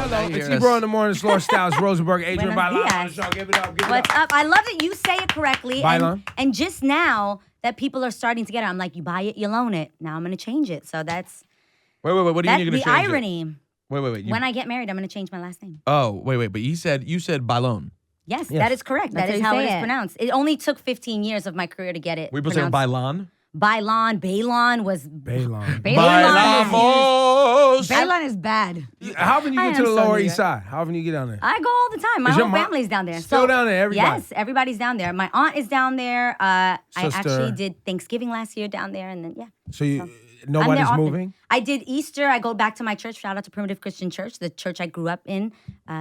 Hello, it's Ebro in the morning. Laura Styles, Rosenberg, Adrienne Bailon. Give it up. What's up? I love that you say it correctly. And just now that people are starting to get it, I'm like, you buy it, you loan it. Now I'm going to change it. So that's... Wait. What do you mean you're going to change it? The irony. Wait. When I get married, I'm going to change my last name. Oh, wait. But you said Bailon. Yes, that is correct. That is how it is pronounced. It only took 15 years of my career to get it People saying Bailon? Bailon was... Bailon. Bailon is bad. How often you get to the Lower East Side? How often you get down there? I go all the time. My whole family's down there. Still down there, everybody? Yes, everybody's down there. My aunt is down there. I actually did Thanksgiving last year down there, and then, So nobody's moving? I did Easter. I go back to my church. Shout out to Primitive Christian Church, the church I grew up in,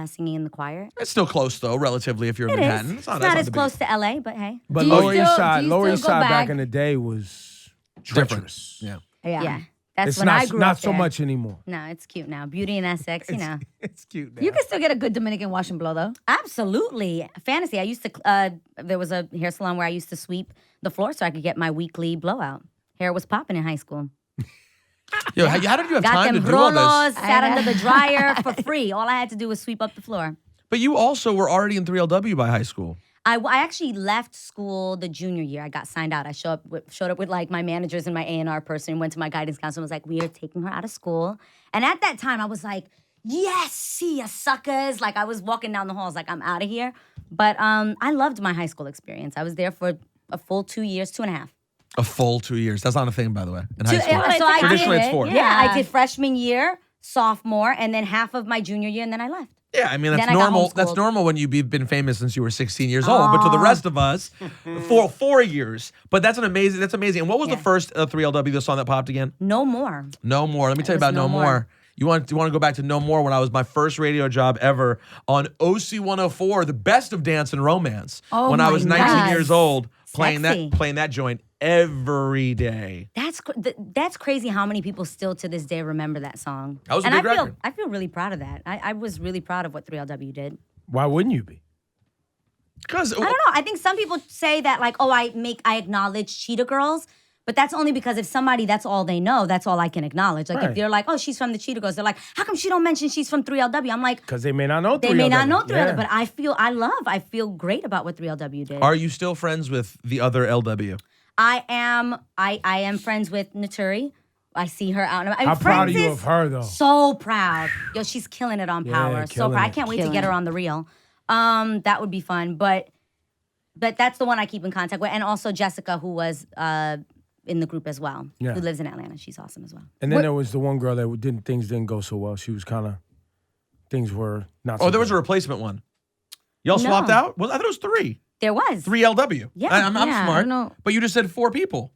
singing in the choir. It's still close, though, relatively, if you're in Manhattan. It's not as close to L.A., but hey. But Lower East Side back in the day was treacherous. Yeah. That's it's when I grew up not so there. much anymore. No, it's cute now. Beauty and Essex, you know. It's cute now. You can still get a good Dominican wash and blow, though. Absolutely. Fantasy. I used to, there was a hair salon where I used to sweep the floor so I could get my weekly blowout. Hair was popping in high school. Yo, how did you have Got time them to do all rolos, this? sat under the dryer for free. All I had to do was sweep up the floor. But you also were already in 3LW by high school. I actually left school the junior year. I got signed out. I showed up with like my managers and my A&R person, went to my guidance counselor and was like, we are taking her out of school. And at that time, I was like, yes, see ya, suckers. Like I was walking down the halls like, I'm out of here. But I loved my high school experience. I was there for a full 2 years, 2.5. A full 2 years. That's not a thing, by the way, in high school. So Traditionally, it's 4. Yeah, I did freshman year, sophomore, and then half of my junior year, and then I left. Yeah, I mean, that's normal. That's normal when you've been famous since you were 16 years old. But to the rest of us, 4 years. But that's amazing. And what was the first 3LW, the song that popped again? No More. No More. Let me tell you about No More. You want to go back to No More when I was my first radio job ever on OC 104, the best of dance and romance. When I was 19 years old, playing that joint every day. That's crazy how many people still to this day remember that song. That was a big record. I feel really proud of that. I was really proud of what 3LW did. Why wouldn't you be? Because I don't know. I think some people say that like, oh, I acknowledge Cheetah Girls. But that's only because if somebody, that's all they know, that's all I can acknowledge. Like if they're like, oh, she's from the Cheetah Girls, they're like, how come she don't mention she's from 3LW? I'm like, because they may not know 3LW. They may not know 3LW, but I feel great about what 3LW did. Are you still friends with the other LW? I am friends with Naturi. I see her out. How proud are you of her, though? So proud. Yo, she's killing it on Power. So proud. I can't wait to get her on The Real. That would be fun. But that's the one I keep in contact with. And also Jessica, who was in the group as well, who lives in Atlanta. She's awesome as well. And then there was the one girl that things didn't go so well. She was kind of, things were not so Oh, there was good. a replacement one. Y'all swapped out? Well, I thought it was 3. There was. 3LW. Yeah. I'm smart. I don't know. But you just said 4 people.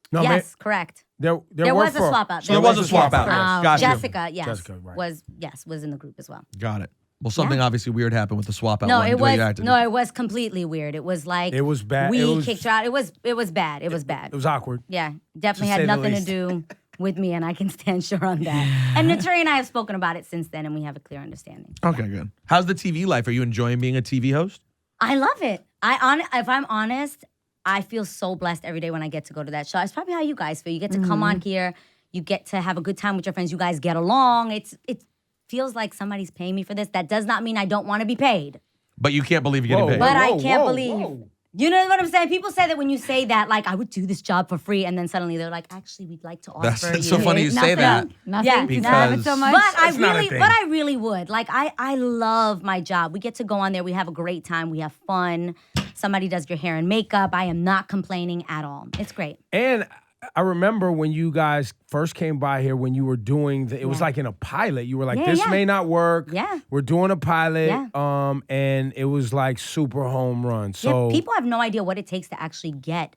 No, yes, correct. There was a swap out. There was a swap out. Yes. Gotcha. Jessica, yes, Jessica, right. was in the group as well. Got it. Well, something obviously weird happened with the swap out. No, it was completely weird. It was like it was bad. We kicked her out. It was bad. It was bad. It was awkward. Yeah, definitely had nothing to do with me, and I can stand sure on that. And Naturi and I have spoken about it since then, and we have a clear understanding. Okay, good. How's the TV life? Are you enjoying being a TV host? I love it. If I'm honest, I feel so blessed every day when I get to go to that show. It's probably how you guys feel. You get to come on here. You get to have a good time with your friends. You guys get along. It feels like somebody's paying me for this. That does not mean I don't want to be paid. But you can't believe you're getting paid. But I can't believe. You know what I'm saying? People say that when you say that, like, I would do this job for free, and then suddenly they're like, actually, we'd like to offer That's so funny you say that. Nothing. Because so much. But I really would. Like, I love my job. We get to go on there. We have a great time. We have fun. Somebody does your hair and makeup. I am not complaining at all. It's great. And I remember when you guys first came by here, when you were doing it was like in a pilot. You were like, this may not work. Yeah. We're doing a pilot. Yeah. And it was like super home run. So people have no idea what it takes to actually get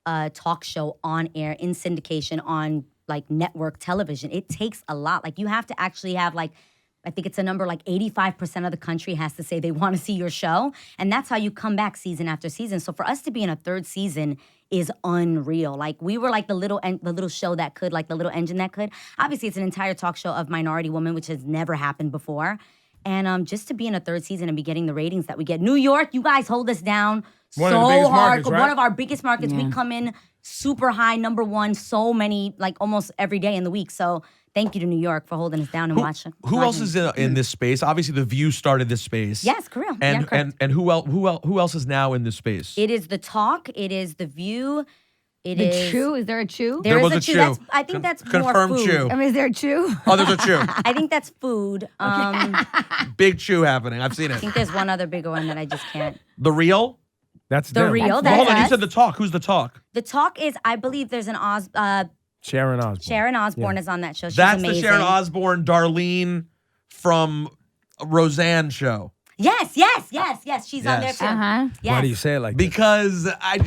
a talk show on air, in syndication, on like network television. It takes a lot. Like you have to actually have like, I think it's a number like 85% of the country has to say they want to see your show. And that's how you come back season after season. So for us to be in a third season is unreal. Like we were like the little show that could, like the little engine that could. Obviously, it's an entire talk show of minority women, which has never happened before. And just to be in a third season and be getting the ratings that we get. New York, you guys hold us down so hard. Right? One of our biggest markets. We come in super high, #1, so many, like almost every day in the week. So thank you to New York for holding us down and watching. Who else is in this space? Obviously, The View started this space. Yes, correct. And and who else is now in this space? It is The Talk. It is The View. It The is Chew? Is there a Chew? There is was a a chew. chew. I think that's more Confirmed food. chew. I mean, is there a Chew? Oh, there's a chew. I think that's food. Big chew happening. I've seen I it. think there's one other bigger one that I just can't. The Real? That's The them. Real. Well, That's hold on. You us. said The Talk. Who's The Talk? The Talk is, I believe there's an Sharon Osbourne. Sharon Osbourne is on that show. She's That's amazing. the Sharon Osbourne, Darlene from Roseanne show. Yes. She's on there Yes. too. Uh-huh. Yes. Why do you say it like that? Because I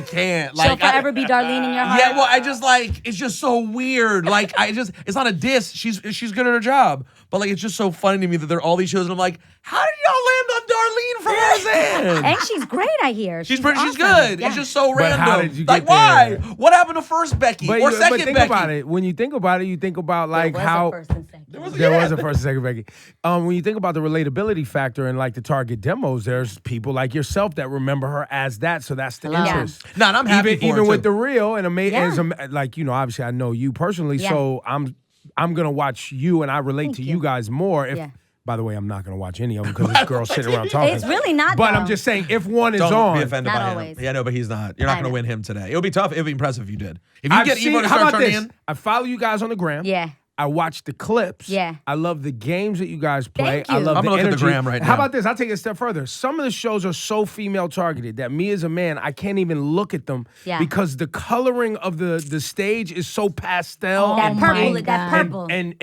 can't. She'll forever be Darlene in your heart. Yeah, well, I just it's just so weird. Like, it's not a diss. She's good at her job. But like, it's just so funny to me that there are all these shows and I'm like, how did y'all land on Darlene from Roseanne? And she's great, I hear. She's awesome. good. Yeah. It's just so But random. how did you like, get there? why? What happened to first Becky or but second think Becky? about it. When you think about it, you think about like There was how a first and second. there was a first and second Becky. When you think about the relatability factor and like the target demos, there's people like yourself that remember her as that. So that's the Hello. interest. No, and I'm happy for even her, with too. The Real and Yeah. like obviously I know you personally, Yeah. so I'm gonna watch you and I relate Thank to you. you guys more. If Yeah. by the way, I'm not gonna watch any of them because this girl's sitting around talking. It's really not, But though. I'm just saying, if one is Don't on, be offended Not by always. him. Yeah, no, but he's not. You're not I going to know. win him today. It would be tough. It would be impressive if you did. If you I've get seen, Evo to how start about turning this? in, I follow you guys on the gram. Yeah. I watch the clips. Yeah. I love the games that you guys play. Thank I you. love I'm the gonna look at the energy. gram right How now. about this? I'll take it a step further. Some of the shows are so female targeted that me as a man, I can't even look at them Yeah. because the coloring of the stage is so pastel. That and purple, pink that purple. and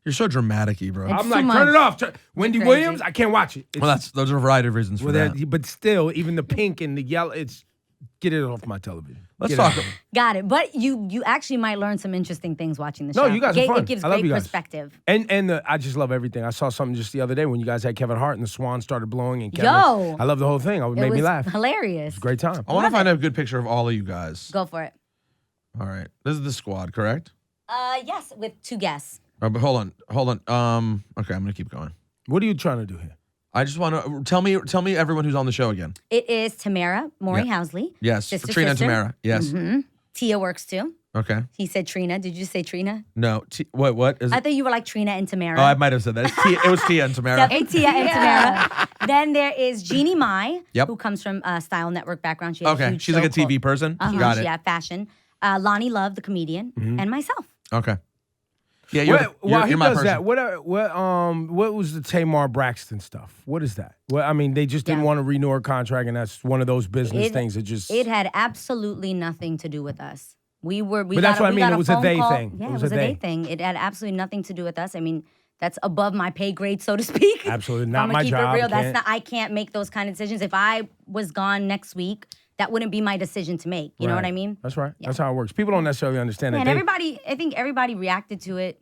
you're so dramatic, Ebro. I'm too like, much. turn it off. Wendy crazy. Williams, I can't watch it. It's, Well, those are a variety of reasons for well, that. but still, even the pink and the yellow, it's get it off my television. Let's Get it talk. off. Got it. But you actually might learn some interesting things watching the show. No, you guys are fun. It gives I love great you guys. perspective. And I just love everything. I saw something just the other day when you guys had Kevin Hart and the swan started blowing and Kevin. Yo. I love the whole thing. It It made was me laugh. hilarious. Great time. I want to find a good picture of all of you guys. Go for it. All right. This is the squad, correct? Yes, with 2 guests. But hold on. Okay, I'm going to keep going. What are you trying to do here? I just want to tell me everyone who's on the show again. It is Tamara, Maury Yeah. Housley. Yes, Sister, for Trina sister. and Tamara. Yes. Tia works too. Okay. He said Trina. Did you say Trina? No. What is I it? thought you were like Trina and Tamara. Oh, I might have said that. It was Tia and Tamara. Hey, Tia and Tamara. Then there is Jeannie Mai, Yep. who comes from Style Network background. She has a Okay. huge She's like a show TV person. called- Got huge, it. Yeah, fashion. Lonnie Love, the comedian, and myself. Okay. Yeah, you're While he my does person. that, what was the Tamar Braxton stuff? What is that? Well, I mean, they just didn't Yeah. want to renew her contract, and that's one of those business things that just. It had absolutely nothing to do with us. We But got that's a, what I we mean, got it a was a phone they call. thing. Yeah, It it was was a a they. they thing. It had absolutely nothing to do with us. I mean, that's above my pay grade, so to speak. Absolutely If not I'm my gonna keep job, it real. can't- That's not. I can't make those kind of decisions. If I was gone next week, that wouldn't be my decision to make. You know what I mean? That's right. That's how it works. People don't necessarily understand And that. I think everybody reacted to it.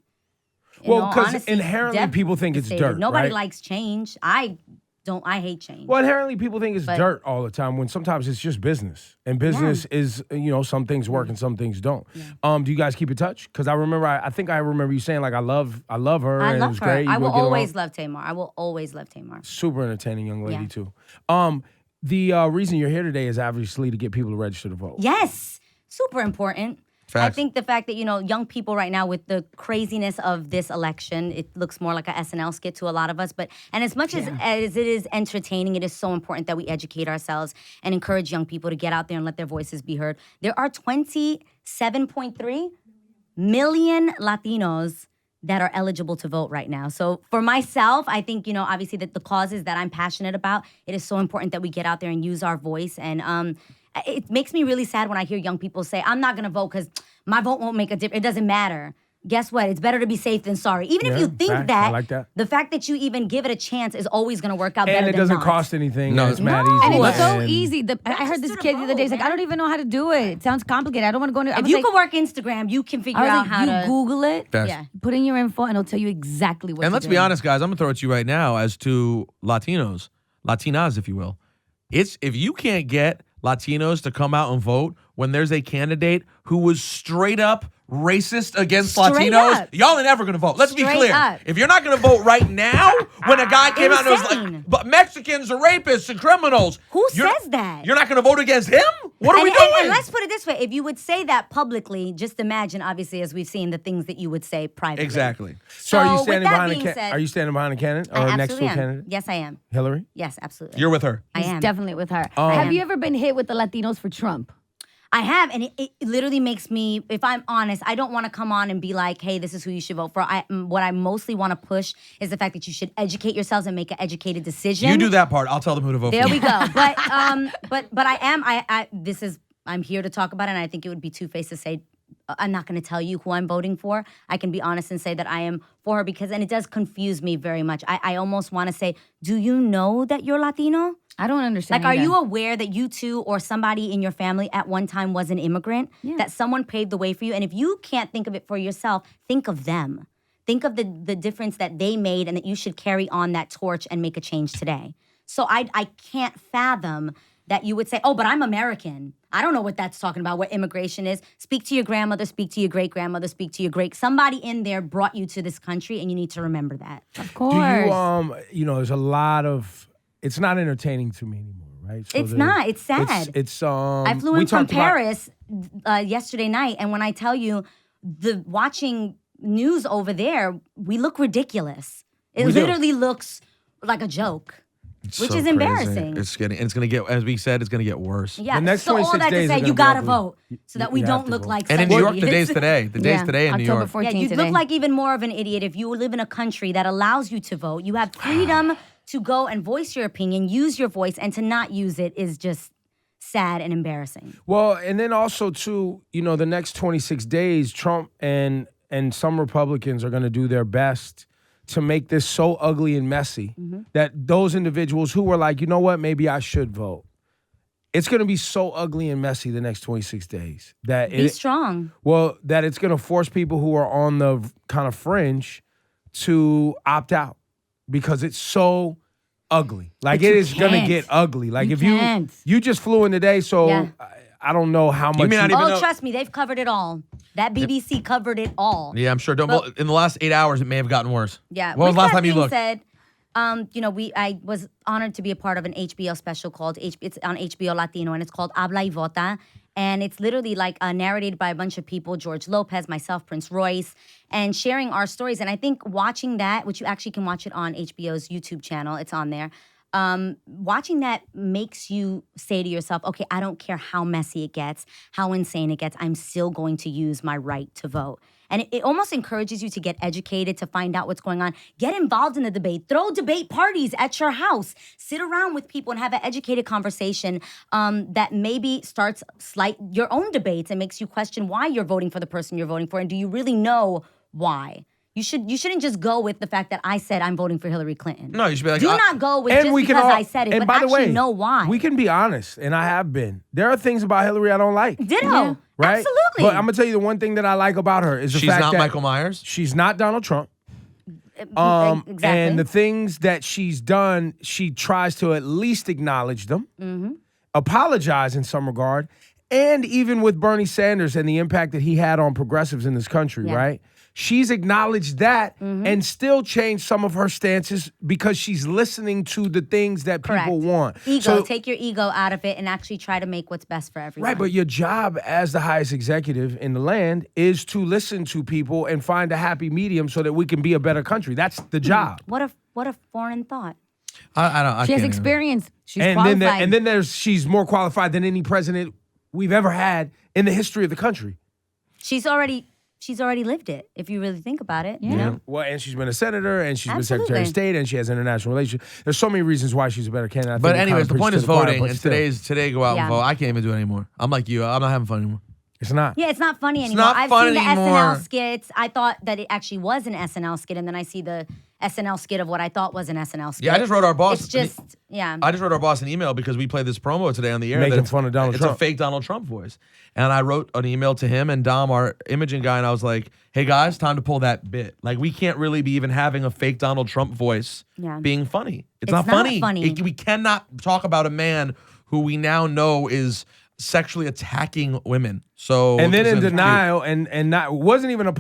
in Well, all 'cause honesty, inherently people think it's devastated. dirt, Nobody right? likes change. I hate change. Well, inherently, people think it's But- dirt all the time when sometimes it's just business. And business is, some things work and some things don't. Do you guys keep in touch? Because I remember, I think I remember you saying, like, I love her. I and it love was her. great. You I will would get along. always love Tamar. I will always love Tamar. Super entertaining young lady, Yeah. too. The reason you're here today is obviously to get people to register to vote. Yes, super important. I Facts. think the fact that, young people right now with the craziness of this election, it looks more like a SNL skit to a lot of us. And as much as it is entertaining, it is so important that we educate ourselves and encourage young people to get out there and let their voices be heard. There are 27.3 million Latinos that are eligible to vote right now. So for myself, I think, obviously that the causes that I'm passionate about, it is so important that we get out there and use our voice. And it makes me really sad when I hear young people say, I'm not going to vote because my vote won't make a difference. It doesn't matter. Guess what? It's better to be safe than sorry. Even if Yeah, you think facts. that, I like that. the fact that you even give it a chance is always going to work out better And it than doesn't not. cost anything. No. and it's mad No. easy. And it's so and- easy. I heard this kid the other day. He's like, I don't even know how to do it. It sounds complicated. I don't want to go into it. If you could work Instagram, you can figure I was out like, how you to. Google it, Facts. Yeah. put in your info, and it'll tell you exactly what And to let's do. be honest, guys. I'm gonna throw it to you right now, as to Latinas, if you will. It's if you can't get Latinos to come out and vote when there's a candidate who was straight up racist against Straight Latinos, up. y'all ain't ever gonna vote. Let's be Straight clear. up. If you're not gonna vote right now, when a guy came out and was Insane. like, but Mexicans are rapists and criminals. Who you're- says that? You're not gonna vote against him? What are we And- doing? and let's put it this way. If you would say that publicly, just imagine, obviously, as we've seen, the things that you would say privately. Exactly. So are you with standing that behind being said, are you standing behind a candidate or I next to a absolutely am. candidate? Yes, I am. Hillary? Yes, absolutely. You're with her. I He's am. definitely with her. I Have am. you ever been hit with the Latinos for Trump? I have, and it literally makes me, if I'm honest, I don't want to come on and be like, hey, this is who you should vote for. What I mostly want to push is the fact that you should educate yourselves and make an educated decision. You do that part. I'll tell them who to vote There for. we go. But I'm here to talk about it, and I think it would be two-faced to say, I'm not going to tell you who I'm voting for. I can be honest and say that I am for her and it does confuse me very much. I almost want to say, do you know that you're Latino? I don't understand. Like, are either. you aware that you too or somebody in your family at one time was an immigrant? Yeah. That someone paved the way for you? And if you can't think of it for yourself, think of them. Think of the difference that they made and that you should carry on that torch and make a change today. So I can't fathom that you would say, oh, but I'm American. I don't know what that's talking about, what immigration is. Speak to your grandmother, speak to your great-grandmother, speak to your somebody in there brought you to this country, and you need to remember that. Of course. Do you there's a lot of it's not entertaining to me anymore, right? So It's not. It's sad. It's I flew we in from talked about- Paris yesterday night, and when I tell you, watching news over there, we look ridiculous. It We do. literally looks like a joke, which So is crazy. embarrassing. It's gonna get, as we said, it's gonna get worse. Yeah. The next so all 26 that to days are say, gonna you be gotta ugly. vote so that we You have don't to look vote. like. And in such New York, the idiots. day's today. The day's Yeah, today in New October York. 14th Yeah, you today. look like even more of an idiot if you live in a country that allows you to vote. You have freedom to go and voice your opinion, use your voice, and to not use it is just sad and embarrassing. Well, and then also too, the next 26 days, Trump and some Republicans are going to do their best to make this so ugly and messy that those individuals who were like, you know what, maybe I should vote. It's going to be so ugly and messy the next 26 days that Be strong. Well, that it's going to force people who are on the kind of fringe to opt out because it's so ugly. Like, But it you is going to can't. get ugly. Like, You if can't. you just flew in today, so Yeah. I don't know how much. may not even Oh, know- trust me, they've covered it all. That BBC covered it all. Yeah, I'm sure. Well- In the last 8 hours, it may have gotten worse. Yeah. When was With the last that time you being looked? said, I was honored to be a part of an HBO special called it's on HBO Latino, and it's called Habla y Vota. And it's literally like narrated by a bunch of people, George Lopez, myself, Prince Royce, and sharing our stories. And I think watching that, which you actually can watch it on HBO's YouTube channel, it's on there. Watching that makes you say to yourself, okay, I don't care how messy it gets, how insane it gets, I'm still going to use my right to vote. And it almost encourages you to get educated, to find out what's going on. Get involved in the debate. Throw debate parties at your house. Sit around with people and have an educated conversation that maybe starts your own debates and makes you question why you're voting for the person you're voting for. And do you really know why? You shouldn't just go with the fact that I said I'm voting for Hillary Clinton. No, you should be like, do not go with just because I said it, and but by the actually way, know why. We can be honest, and I have been. There are things about Hillary I don't like. Ditto. Yeah. Right? Absolutely. But I'm gonna tell you the one thing that I like about her is the she's fact not that Michael Myers. she's not Donald Trump. Exactly. And the things that she's done, she tries to at least acknowledge them, apologize in some regard, and even with Bernie Sanders and the impact that he had on progressives in this country, Yeah. right? She's acknowledged that and still changed some of her stances because she's listening to the things that Correct. people want. Ego. So- Take your ego out of it and actually try to make what's best for everyone. Right, but your job as the highest executive in the land is to listen to people and find a happy medium so that we can be a better country. That's the job. What a foreign thought. I don't. I She has can't even. experience. She's And qualified. then she's more qualified than any president we've ever had in the history of the country. She's already lived it, if you really think about it. You Yeah. know? Well, and she's been a senator, and she's been Secretary of Absolutely. State, and she has international relations. There's so many reasons why she's a better candidate. I But think it anyways, kinda the point preaches is to the choir, voting, but and still, today go out and Yeah. vote. I can't even do it anymore. I'm like you. I'm not having fun anymore. it's not. Yeah, it's not funny anymore. not I've fun seen the anymore. SNL skits. I thought that it actually was an SNL skit, and then I see the SNL skit of what I thought was an SNL skit. Yeah, I just wrote our boss. It's just, yeah. I just wrote our boss an email because we played this promo today on the air. Making that it's- fun of Donald it's Trump. a fake Donald Trump voice. And I wrote an email to him and Dom, our imaging guy, and I was like, hey guys, time to pull that bit. Like, we can't really be even having a fake Donald Trump voice Yeah. being funny. It's It's not not funny. funny. We cannot talk about a man who we now know is sexually attacking women. So And then in this is denial and not wasn't even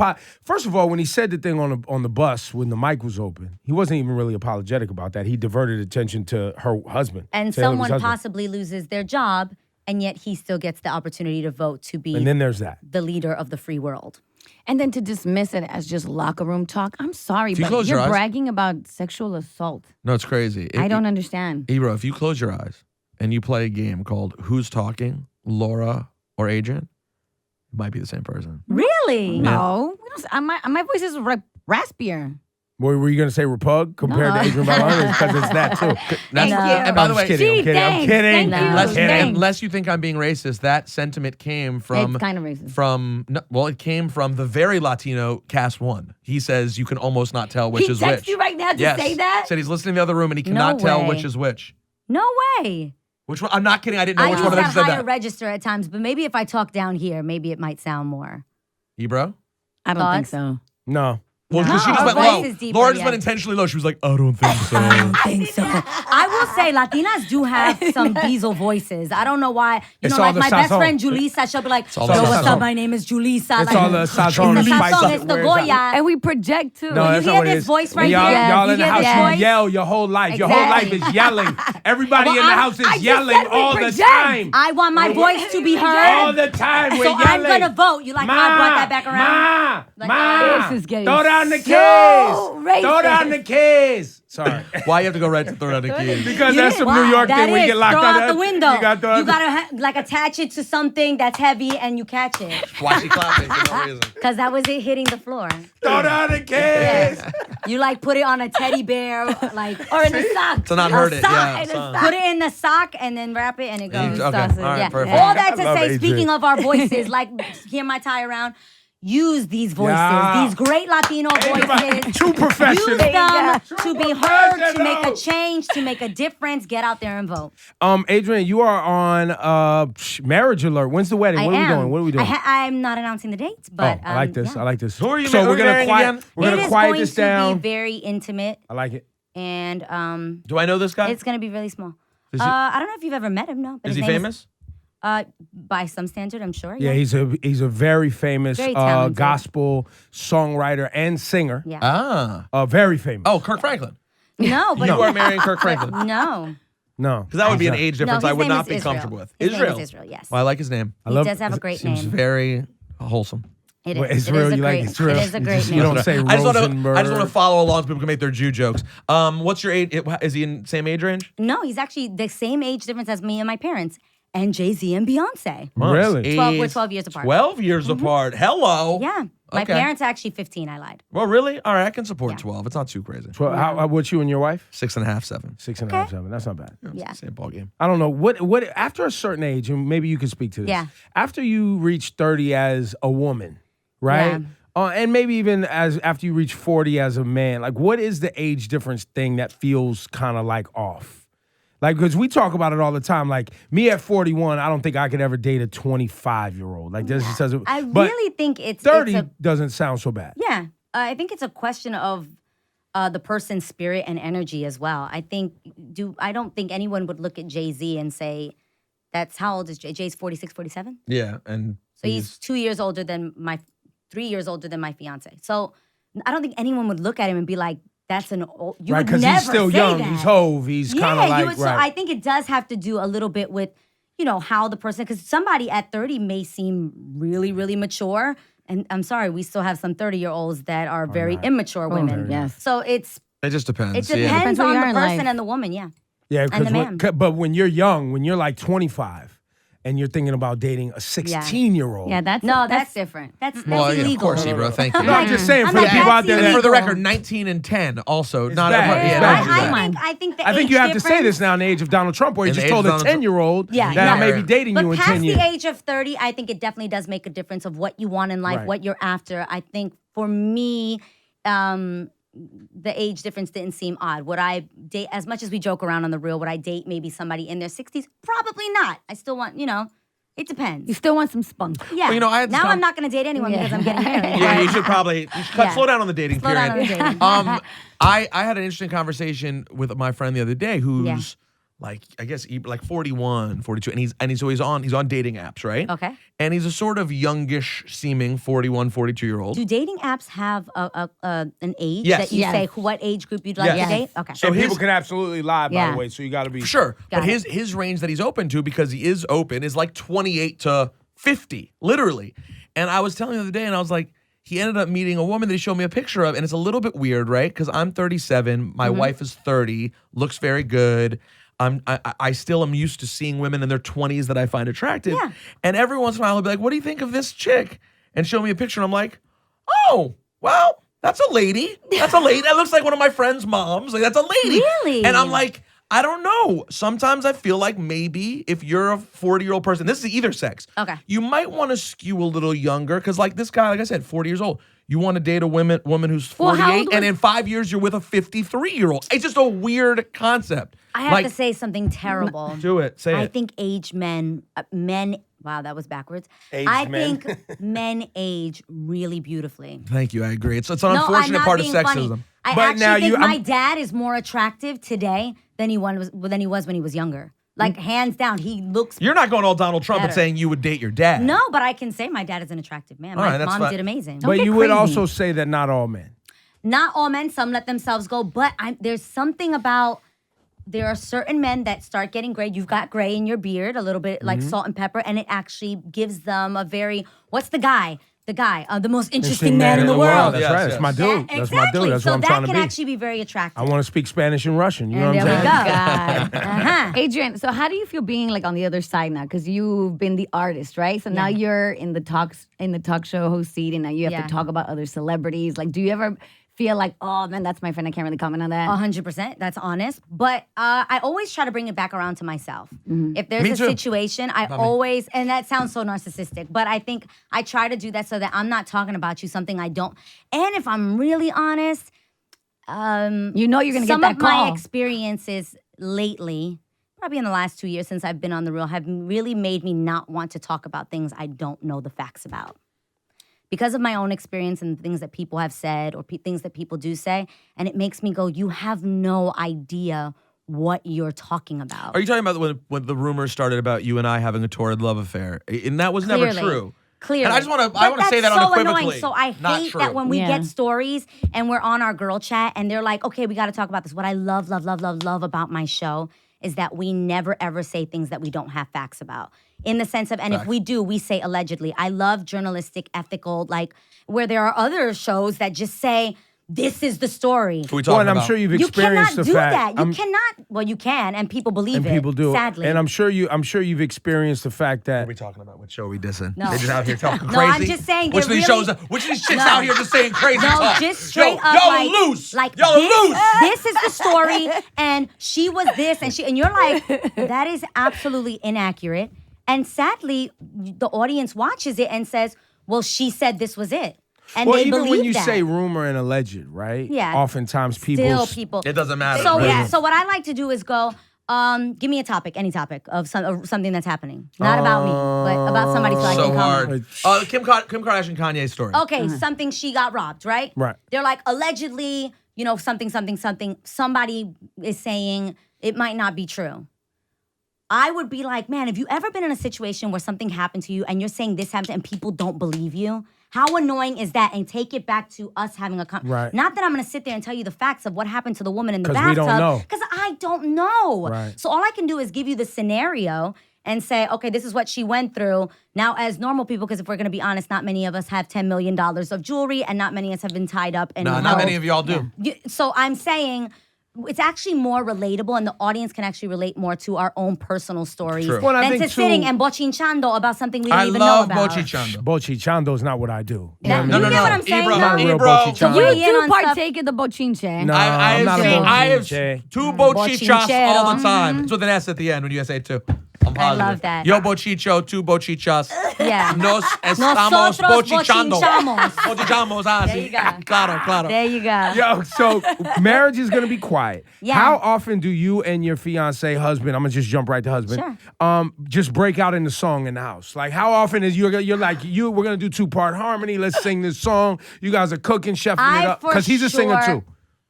first of all, when he said the thing on the bus when the mic was open, he wasn't even really apologetic about that. He diverted attention to her husband. And to Hillary's someone husband. possibly loses their job, and yet he still gets the opportunity to vote to be And then there's that. the leader of the free world. And then to dismiss it as just locker room talk. I'm sorry, If you but close your you're eyes- bragging about sexual assault. No, it's crazy. I don't understand. Ebro, if you close your eyes and you play a game called Who's Talking, Laura or Adrienne, it might be the same person. Really? No, we don't, my voice is raspier. What were you going to say, repug compared to Adrienne Bailon? Because it's that too. That's, Thank you. And by the way, I'm kidding. Gee, I'm kidding. thanks. I'm Thank you. kidding. unless you think I'm being racist, that sentiment came from It's kind of racist. it came from the very Latino Cast One. He says you can almost not tell which He is texts which. you right now to Yes. say that? Said he's listening in the other room and he cannot tell way. which is which. No way. Which one? I'm not kidding. I didn't know I which use one of them that said higher that. register at times, but maybe if I talk down here, maybe it might sound more. Ebro? I don't think Thoughts? so. No. Well, because she No, just her went voice low. is deeper, Laura just yeah. went intentionally low. She was like, I don't think so. Think so. I will say Latinas do have some diesel voices. I don't know why. It's Like all the my best sazon. friend Julissa, she'll be like, all yo, the what's sazon. up? My name is Julissa. It's like, all the it's sazon the and spice. sazon, it's the Where's that? Goya. And we project too. No, you that's hear not what it this is. voice When right y'all, here? y'all You in the hear house, this you voice? yell your whole life. Your whole life Exactly. is yelling. Everybody Well, in the I house is just yelling said we all the project. time. I want my voice to be All heard. the time. We're So yelling. I'm gonna vote. You like how I brought that back around? Like, Ma, This is getting throw down the so keys. Throw racist. down the keys. Sorry. Why you have to go right to throw down the keys? Because You that's did. some New York That thing. We is, get locked throw out out the window. You gotta throw out You gotta like attach it to something that's heavy and you catch it. Why she clapping for no reason? Cause that was it hitting the floor. throw down the keys. Yes. You like put it on a teddy bear, like Or in the sock. To not a hurt it. sock. Yeah. in a son. sock. Put it in the sock and then wrap it and it goes. Okay. sausage. All right. Yeah. Perfect. All that to I love say, Adrienne. speaking of our voices, like hear my tie around. Use these voices, Yeah. these great Latino voices. Too professional. Use them to be heard, to professional. make a change, to make a difference. Get out there and vote. Adrienne, you are on Marriage Alert. When's the wedding? What are we doing? What are we doing? I'm not announcing the dates, but I like this. yeah. I like this. Who are you So who we're are you gonna marrying quiet. again? We're It gonna is quiet going this to down. be very intimate, I like it. and Do I know this guy? it's going to be really small. Is he- I don't know if you've ever met him. No, but Is he his name famous? by some standard, I'm sure. Yeah, he's a very famous Very talented. gospel songwriter and singer. Yeah. Ah. Very famous. Oh, Kirk Franklin. No, but You are marrying Kirk Franklin. no. no, Because that would be an He's age No, difference his I would name not is be Israel. comfortable with. His Israel. name is Israel, yes. Well, I like his name. I He love- does have a great Seems name. very wholesome. It Well, is. Israel, It is a you like great. Israel. It is a great You name. don't say I just want Rosenberg. to follow along so people can make their Jew jokes. What's your age? Is he in same age range? No, he's actually the same age difference as me and my parents, and Jay-Z and Beyonce. Really? 12 we're 12 years apart. 12 years apart. Hello. Yeah, my Okay. parents are actually 15. I lied. Well, really? All right, I can support Yeah. 12. It's not too crazy. Well, what's you and your wife? 6.5, 7. 6.5, 7. That's not bad. Yeah. Same ball game. I don't know what after a certain age, and maybe you can speak to this. Yeah. After you reach 30 as a woman, right? Yeah. And maybe even as after you reach 40 as a man, like what is the age difference thing that feels kind of like off? Like, because we talk about it all the time. Like me at 41, I don't think I could ever date a 25-year-old. Like this just doesn't. I but really think it's 30 It's doesn't sound so bad. yeah, I think it's a question of the person's spirit and energy as well. I don't think anyone would look at Jay-Z and say, "That's how old is Jay? Jay's 46, 47." Yeah, and So he's 3 years older than my fiance. So I don't think anyone would look at him and be like, "That's an old." You Right, would because never he's still say young. that. He's Hove. He's kind of like, you would, right. So I think it does have to do a little bit with, how the person, because somebody at 30 may seem really, really mature. And I'm sorry, we still have some 30-year-olds that are very not. immature women. yes. So it just depends. it Yeah. depends where on you the are in person life. and the woman, yeah. Yeah, and the man. but when you're young, when you're like 25, and you're thinking about dating a 16-year-old. Yeah, that's different. That's Well, yeah, illegal. of course, bro. Thank you. No, I'm just saying I'm for the like, people out that's there And that for the illegal. record, 19 and 10 also. It's Not bad. everybody. It's Yeah, bad. don't do that. I think the I think age you have to say difference- this now in the age of Donald Trump, where he In the just age told of a Donald Trump. 10-year-old Yeah, that I yeah. may be dating But you in past 10 years. the age of 30, I think it definitely does make a difference of what you want in life, Right. what you're after. I think for me, the age difference didn't seem odd. Would I date, as much as we joke around on the real, would I date maybe somebody in their 60s? Probably not. I still want, it depends. You still want some spunk. Yeah. Well, I had this now I'm not going to date anyone Yeah. because I'm getting married. Yeah, you should probably Yeah. slow down on the dating Slow period. down on the dating. I had an interesting conversation with my friend the other day who's like I guess like 41, 42, and he's on dating apps, right? Okay. And he's a sort of youngish seeming 41, 42-year-old. Do dating apps have an age Yes. that you Yes. say what age group you'd like Yes. to date? Okay. So And his- people can absolutely lie, by Yeah. the way, so you got to be. Sure. Got But it. his range that he's open to, because he is open, is like 28 to 50, literally. And I was telling him the other day, and I was like, he ended up meeting a woman that he showed me a picture of, and it's a little bit weird, right? Because I'm 37, my wife is 30, looks very good. I still am used to seeing women in their 20s that I find attractive. Yeah. And every once in a while, I'll be like, what do you think of this chick? And show me a picture, and I'm like, oh, well, that's a lady. That's a lady. That looks like one of my friend's moms. Like, that's a lady. Really? And I'm like, I don't know. Sometimes I feel like maybe if you're a 40-year-old person, this is either sex. Okay. You might want to skew a little younger because, like this guy, like I said, 40 years old. You want to date a woman who's 48, Well, how old and was- in 5 years you're with a 53-year-old. It's just a weird concept. I have to say something terrible. Do it. Say I it. think men. Wow, that was backwards. Aged I men. think men age really beautifully. Thank you. I agree. It's an No, I'm unfortunate not part of being sexism. funny. I But actually now think my I'm- dad is more attractive today than he was when he was younger. Like hands down, he looks. You're not going all Donald Trump and Better. saying you would date your dad. No, but I can say my dad is an attractive man. All My right, that's mom fine. did amazing. But get you would crazy. also say that not all men. Not all men. Some let themselves go. But there's something about. There are certain men that start getting gray. You've got gray in your beard, a little bit like salt and pepper, and it actually gives them a very. What's the guy? The most interesting man in the world. That's Yes, right. yes. That's my dude. Yeah, That's my dude. That's so what I'm that trying to can be. actually be very attractive. I want to speak Spanish and Russian. You know And what there I'm we saying? go. God. Uh-huh. Adrienne, so how do you feel being like on the other side now? Because you've been the artist, right? So now you're in the talk show host seat, and now you have Yeah. to talk about other celebrities. Like, do you ever feel like, oh man, that's my friend, I can't really comment on that? 100%. That's honest. But I always try to bring it back around to myself. If there's Me a too. situation, I always, and that sounds so narcissistic, but I think I try to do that so that I'm not talking about you, something I don't. And if I'm really honest, You know you're gonna get some that of my call. experiences lately, probably in the last 2 years since I've been on The Real, have really made me not want to talk about things I don't know the facts about. Because of my own experience and things that people have said or things that people do say, and it makes me go, you have no idea what you're talking about. Are you talking about when the rumors started about you and I having a torrid love affair? And that was never Clearly. true. Clearly. And I just want to But say that that's so unequivocally. annoying. So I Not hate true. that when we Yeah. get stories and we're on our girl chat and they're like, okay, we got to talk about this. What I love about my show is that we never ever say things that we don't have facts about. In the sense of, and if we do, we say allegedly. I love journalistic, ethical, like where there are other shows that just say, this is the story. Who we Well, talking and I'm about? sure you've You experienced cannot the do fact. that. You cannot. Well, you can, and people believe and it. people do. Sadly, And I'm sure you've experienced the fact that What are we talking about? What show are we dissing? No. They're just out here talking No, crazy. I'm just saying Which of they're these really- shows? Which of these chicks No. out here just saying crazy No, talk? just straight Yo, up, y'all like, are loose. like y'all this, are loose. This is the story, and she was this, and you're like, that is absolutely inaccurate. And sadly, the audience watches it and says, well, she said this was it, and well, they even believe when you that. say rumor and alleged, right? Yeah. Oftentimes Still people. It doesn't matter. So right? yeah. So what I like to do is go. Give me a topic, any topic of something that's happening, not about me, but about somebody, so I So can comment. hard. Kim Kardashian, Kanye story. Okay, something she got robbed, right? Right. They're like, allegedly, something. Somebody is saying it might not be true. I would be like, man, have you ever been in a situation where something happened to you and you're saying this happened and people don't believe you? How annoying is that? And take it back to us having a Right. Not that I'm going to sit there and tell you the facts of what happened to the woman in the 'Cause bathtub. we don't know. Because I don't know. Right. So all I can do is give you the scenario and say, okay, this is what she went through. Now, as normal people, because if we're going to be honest, not many of us have $10 million of jewelry and not many of us have been tied up. No, not many of y'all do. So I'm saying it's actually more relatable and the audience can actually relate more to our own personal stories True. Well, I than think to sitting too- and bochinchando about something we don't I even know love about. Bochichando. Bochichando is not what I do. You Yeah. know what I You mean? get what I'm saying? Ebro, Not a real Ebro. Bochichando. You Weigh in do on stuff. partake in the bochinche. No, I I'm not a have bochinche. two bochichas Bochinchero. all the time. It's with an S at the end when you say two. I'm positive. love that. Yo bochicho, two bochichas. Yeah. Nos estamos Nosotros bochichando. bochinchamos. Bochichamos, There you go. Claro. There you go. Yo, so marriage is gonna be quiet. Yeah. How often do you and your fiance husband? I'm gonna just jump right to husband. Sure. Just break out in the song in the house. Like, how often is you're like we're gonna do 2-part harmony. Let's sing this song. You guys are cooking, chefing it up for because he's a singer sure- too.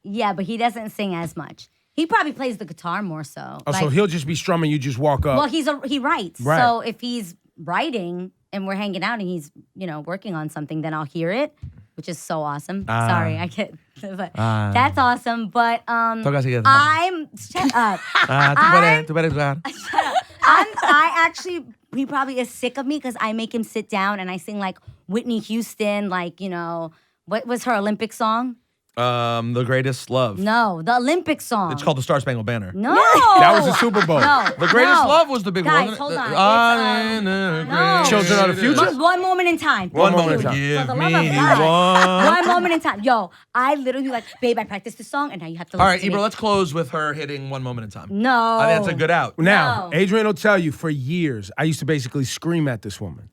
Yeah, but he doesn't sing as much. He probably plays the guitar more so. Oh, so he'll just be strumming. You just walk up. Well, he writes. Right. So if he's writing and we're hanging out and he's working on something, then I'll hear it, which is so awesome. Sorry, I get. But that's awesome. But I'm shut up. I actually, he probably is sick of me because I make him sit down and I sing like Whitney Houston, like, what was her Olympic song? The Greatest Love. No, the Olympic song. It's called the Star Spangled Banner. No. That was the Super Bowl. No. The Greatest Love was the big Guys, one. hold on. No. Children of the Future? One moment in time. One moment in time. Give For the me love of God. one. One moment in time. Yo, I literally like, babe, I practiced this song and now you have to listen All right, to Ibra, me. let's close with her hitting One Moment in Time. No. I think that's a good out. Now, No. Adrienne will tell you for years, I used to basically scream at this woman.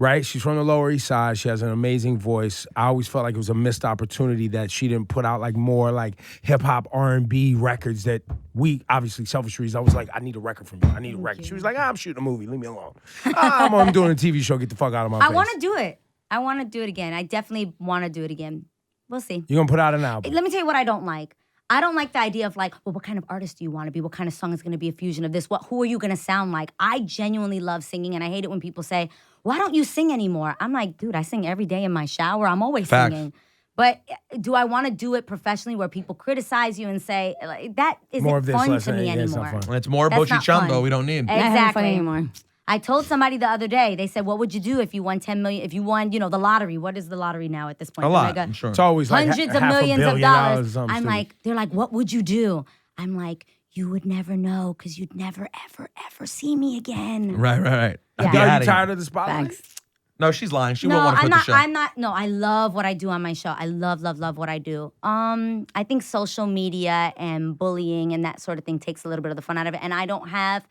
Right? She's from the Lower East Side. She has an amazing voice. I always felt like it was a missed opportunity that she didn't put out like more like hip hop R&B records that we obviously selfish reasons. I was like, I need a record from you. I need a record. She was like, I'm shooting a movie. Leave me alone. I'm doing a TV show. Get the fuck out of my face. I want to do it. I want to do it again. I definitely want to do it again. We'll see. You're gonna put out an album. Let me tell you what I don't like. I don't like the idea of like, well, what kind of artist do you want to be? What kind of song is going to be a fusion of this? Who are you going to sound like? I genuinely love singing, and I hate it when people say, why don't you sing anymore? I'm like, dude, I sing every day in my shower. I'm always singing. But do I want to do it professionally where people criticize you and say, like, that isn't More of this, fun less to of that. me Yeah, it's not anymore? fun. It's more That's not Bochichambo fun. we don't need. Not having fun Exactly. anymore. I told somebody the other day, they said, what would you do if you won 10 million, if you won, the lottery? What is the lottery now at this point? A lot, Like I'm sure. It's always like hundreds of half a millions of billion dollars. or something I'm stupid. like, they're like, what would you do? I'm like, you would never know because you'd never, ever, ever see me again. Right. Yeah. Get Are outta you here. tired of the spotlight? Facts. No, she's lying. She No, won't want to I'm quit not. the show. I'm not. No, I love what I do on my show. I love what I do. I think social media and bullying and that sort of thing takes a little bit of the fun out of it. And I don't have,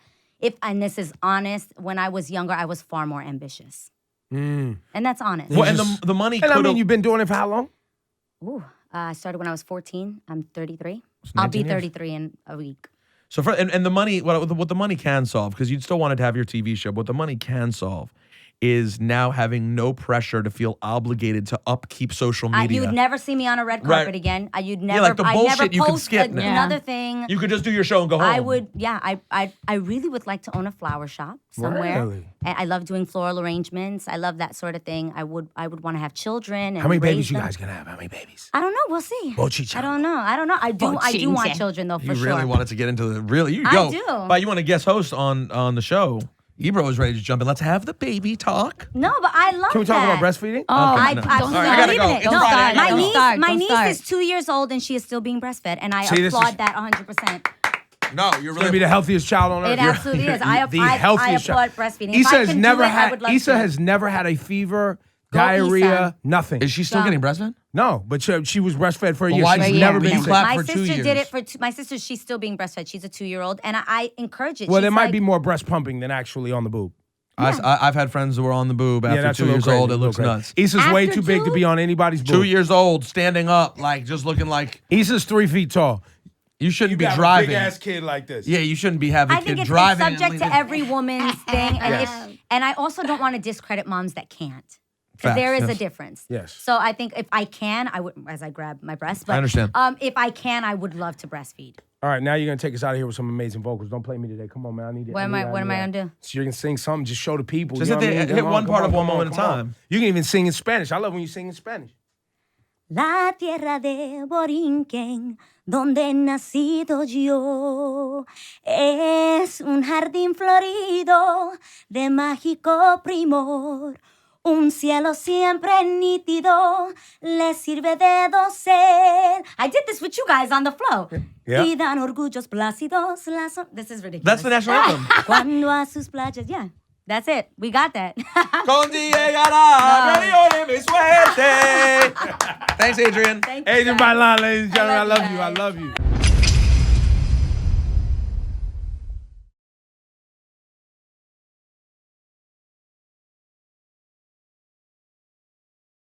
and this is honest, when I was younger, I was far more ambitious. And that's honest. Well, and the money And could I mean, you've been doing it for how long? Ooh, I started when I was 14. I'm 33. It's I'll be 19 years. 33 in a week. So and the money, what the money can solve, because you'd still wanted to have your TV show, but what the money can solve is now having no pressure to feel obligated to upkeep social media. You'd never see me on a red Right. carpet again. You'd never. like the I'd bullshit never you can post skip now. another thing. You could just do your show and go home. I would, yeah. I really would like to own a flower shop somewhere. Really? And I love doing floral arrangements. I love that sort of thing. I would want to have children. And How many raise babies you them. guys gonna have? How many babies? I don't know. We'll see. Bochichambo. I don't know. I do want Bochinche. children though, for You sure. really wanted to get into the I do. But you want to guest host on the show. Ibra was ready to jump in. Let's have the baby talk. No, but I love Can we talk that. about breastfeeding? Oh, I no. don't All right, I gotta believe go. in it. It's No, Friday, I my gotta niece, go. my Don't niece start. is 2 years old and she is still being breastfed, and I See, this applaud is- that 100%. No, you're You're gonna really be the healthiest child on earth. It absolutely is. I healthiest applaud breastfeeding. If I Issa has can never do it, I had. would love Issa to. has never had a fever, Go, diarrhea, Issa. nothing. Is she still So- getting breastfed? No, but she was breastfed for a year. why She's did you- never but been you sick. clap My for 2 sister years? did it for my sister. She's still being breastfed. She's a 2-year-old, and I encourage it. Well, She's there might like, be more breast pumping than actually on the boob. I've had friends who were on the boob after that's 2 a little years crazy, old. a It little looks crazy. nuts. Issa's way After too big to two? be on anybody's boob. 2 years old, standing up, like just looking like Issa's 3 feet tall. you shouldn't be got driving. a big ass kid like this. Yeah, you shouldn't be having I a think kid it's driving. and subject to leaving- every woman's thing, and Yes. and I also don't want to discredit moms that can't. Because there is Facts, a yes. difference. Yes. So I think if I can, I would, as I grab my breast. But, I understand. If I can, I would love to breastfeed. All right, now you're gonna take us out of here with some amazing vocals. Don't play me today. Come on, man. I need it. What am I gonna do? So you're gonna sing something. Just show the people. Just you know hit what I mean? hit Come one on, part come of on, One come Moment on, at a come on. Time. You can even sing in Spanish. I love when you sing in Spanish. La tierra de Borinquen, donde he nacido yo, es un jardín florido de mágico primor. Un cielo siempre nítido le sirve de dosel. I did this with you guys on the flow. Yeah. Y dan orgullos plácidos. This is ridiculous. That's the national anthem. Cuando a sus playas, yeah. That's it. We got that. Thanks, Adrienne. Thank you, Adrienne guys. Bailon, ladies and gentlemen, I I love love you you. I guys. love you.